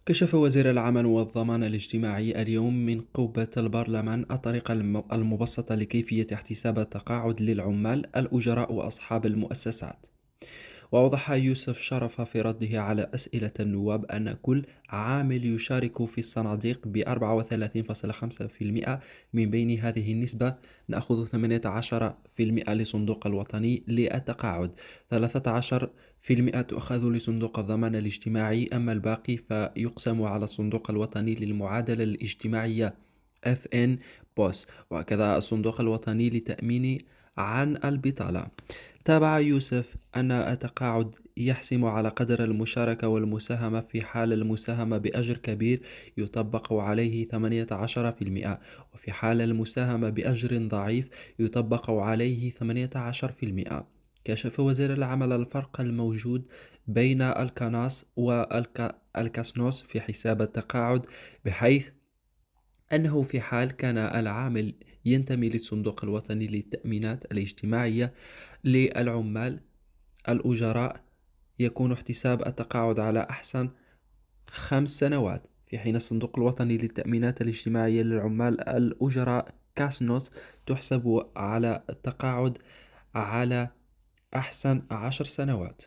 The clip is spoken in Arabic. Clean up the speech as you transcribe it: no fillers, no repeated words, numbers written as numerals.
كشف وزير العمل والضمان الاجتماعي اليوم من قبة البرلمان الطريقة المبسطة لكيفية احتساب التقاعد للعمال الأجراء وأصحاب المؤسسات. وأوضح يوسف شرف في رده على أسئلة النواب أن كل عامل يشارك في الصناديق ب 34.5%. من بين هذه النسبة نأخذ 18% لصندوق الوطني للتقاعد، 13% تؤخذ لصندوق الضمان الاجتماعي، أما الباقي فيقسم على الصندوق الوطني للمعادلة الاجتماعية FN بوس، وكذا الصندوق الوطني لتأمين عن البطالة. تابع يوسف أن التقاعد يحسم على قدر المشاركة والمساهمة. في حال المساهمة بأجر كبير يطبق عليه 18%، وفي حال المساهمة بأجر ضعيف يطبق عليه 18%. كشف وزير العمل الفرق الموجود بين الكناس والكاسنوس في حساب التقاعد، بحيث أنه في حال كان العامل ينتمي للصندوق الوطني للتأمينات الاجتماعية للعمال الأجراء يكون احتساب التقاعد على أحسن 5 سنوات، في حين الصندوق الوطني للتأمينات الاجتماعية للعمال الأجراء كاسنوس تحسب على التقاعد على أحسن 10 سنوات.